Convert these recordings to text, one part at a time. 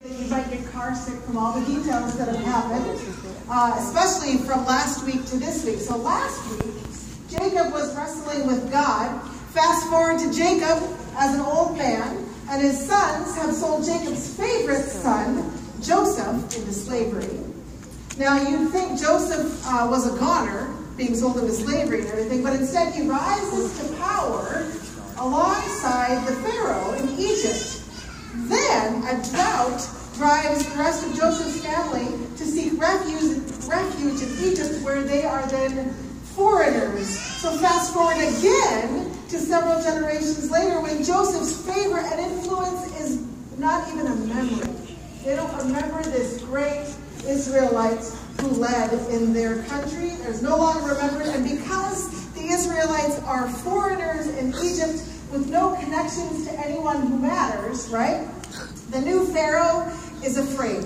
You might get car sick from all the details that have happened, especially from last week to this week. So last week, Jacob was wrestling with God. Fast forward to Jacob as an old man, and his sons have sold Jacob's favorite son, Joseph, into slavery. Now, you'd think Joseph was a goner, being sold into slavery and everything, but instead he rises to power alongside the Pharaoh in Egypt. Then a drought drives the rest of Joseph's family to seek refuge in Egypt, where they are then foreigners. So fast forward again to several generations later, when Joseph's favor and influence is not even a memory. They don't remember this great Israelite who led in their country. There's no longer remembered, and because the Israelites are foreigners in Egypt with no connections to anyone who matters, right? The new Pharaoh is afraid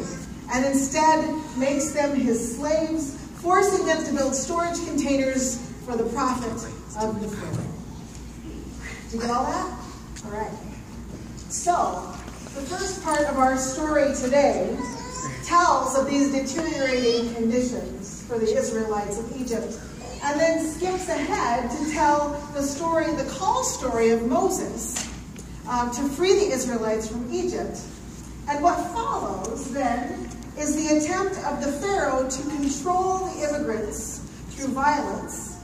and instead makes them his slaves, forcing them to build storage containers for the profit of the Pharaoh. Did you get all that? All right. So, the first part of our story today tells of these deteriorating conditions for the Israelites of Egypt, and then skips ahead to tell the story, the call story of Moses to free the Israelites from Egypt. And what follows then is the attempt of the Pharaoh to control the immigrants through violence.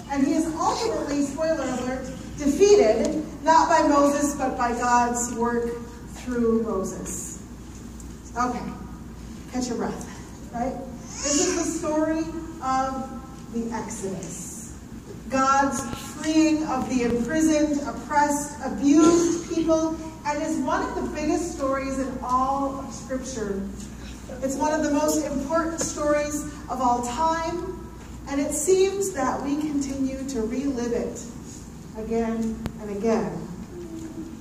And he is ultimately, spoiler alert, defeated, not by Moses, but by God's work through Moses. Okay, catch your breath, right? This is the story of the Exodus. God's freeing of the imprisoned, oppressed, abused people, and is one of the biggest stories in all of Scripture. It's one of the most important stories of all time, and it seems that we continue to relive it again and again.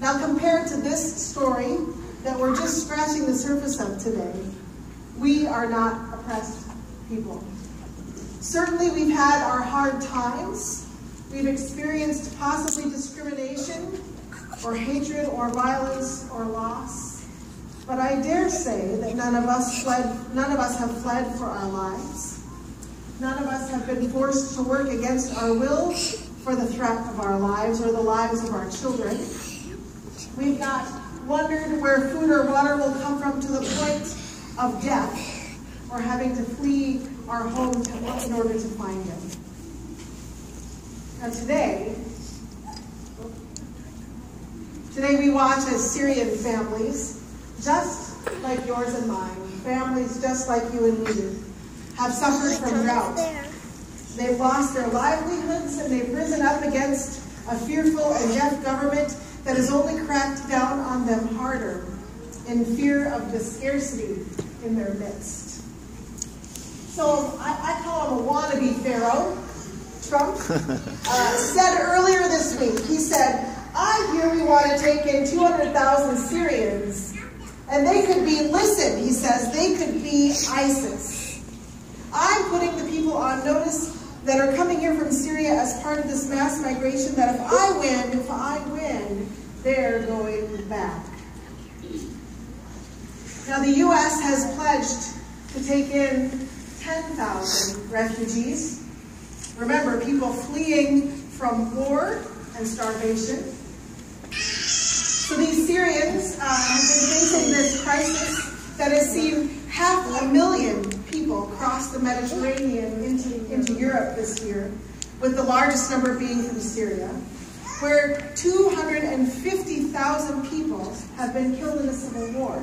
Now, compared to this story that we're just scratching the surface of today, we are not oppressed people. Certainly, we've had our hard times. We've experienced possibly discrimination, or hatred, or violence, or loss. But I dare say that none of us have fled for our lives. None of us have been forced to work against our will for the threat of our lives or the lives of our children. We've not wondered where food or water will come from to the point of death, or having to flee our home in order to find it. Now today we watch as Syrian families, just like yours and mine, families just like you and me, have suffered from drought. They've lost their livelihoods, and they've risen up against a fearful and deaf government that has only cracked down on them harder in fear of the scarcity in their midst. So I call him a wannabe Pharaoh. Trump said earlier this week, he said, I hear we want to take in 200,000 Syrians, and they could be, listen, he says, they could be ISIS. I'm putting the people on notice that are coming here from Syria as part of this mass migration that if I win, they're going back. Now the U.S. has pledged to take in 10,000 refugees. Remember, people fleeing from war and starvation. So these Syrians have been facing this crisis that has seen 500,000 people cross the Mediterranean into Europe this year, with the largest number being from Syria, where 250,000 people have been killed in a civil war.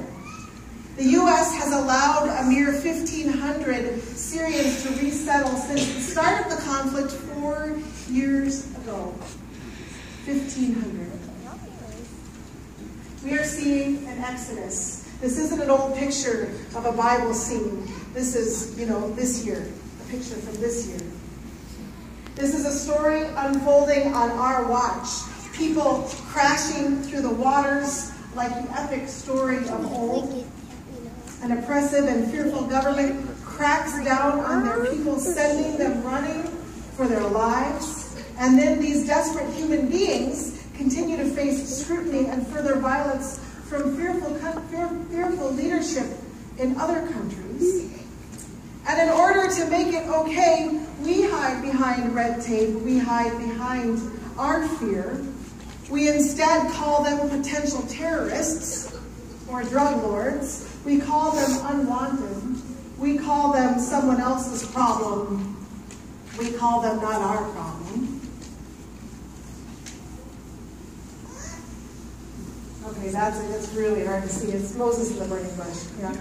The U.S. has allowed a mere 1,500 Syrians to resettle since the start of the conflict 4 years ago. 1,500. We are seeing an exodus. This isn't an old picture of a Bible scene. This is, this year, a picture from this year. This is a story unfolding on our watch. People crashing through the waters like the epic story of old. An oppressive and fearful government cracks down on their people, sending them running for their lives. And then these desperate human beings continue to face scrutiny and further violence from fearful leadership in other countries. And in order to make it okay, we hide behind red tape, we hide behind our fear. We instead call them potential terrorists or drug lords. We call them unwanted. We call them someone else's problem. We call them not our problem. Okay, it's really hard to see. It's Moses in the burning bush. Yeah.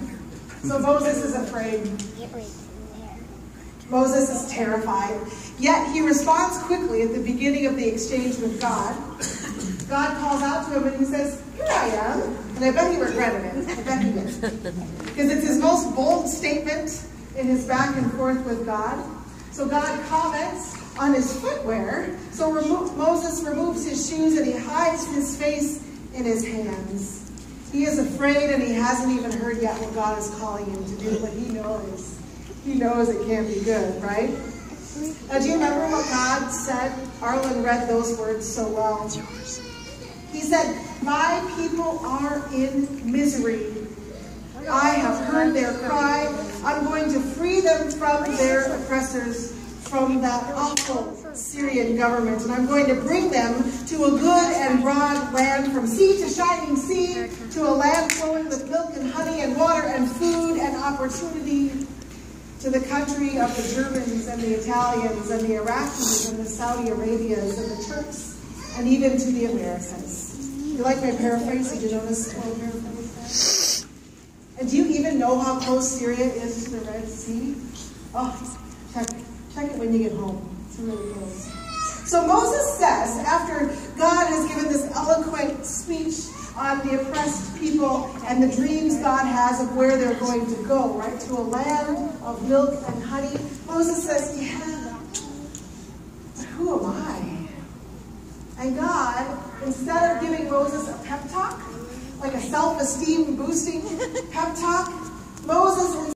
So Moses is afraid. Moses is terrified. Yet he responds quickly at the beginning of the exchange with God. God calls out to him and he says, "Here I am." And I bet he regretted it. I bet he did. Because it's his most bold statement in his back and forth with God. So God comments on his footwear. So Moses removes his shoes and he hides his face in his hands. He is afraid and he hasn't even heard yet what God is calling him to do, but he knows it can't be good, right? Now, do you remember what God said? Arlen read those words so well. He said, "My people are in misery. I have heard their cry. I'm going to free them from their oppressors, from that awful Syrian government, and I'm going to bring them to a good and broad land, from sea to shining sea, to a land flowing with milk and honey and water and food and opportunity, to the country of the Germans and the Italians and the Iraqis and the Saudi Arabians and the Turks, and even to the Americans." You like my paraphrase? Did you notice my paraphrase? And do you even know how close Syria is to the Red Sea? Oh, check it when you get home. It's really close. So Moses says, after God has given this eloquent speech on the oppressed people and the dreams God has of where they're going to go, right, to a land of milk and honey, Moses says, "Yeah, but who am I?" And God, instead of giving Moses a pep talk, like a self-esteem boosting pep talk, Moses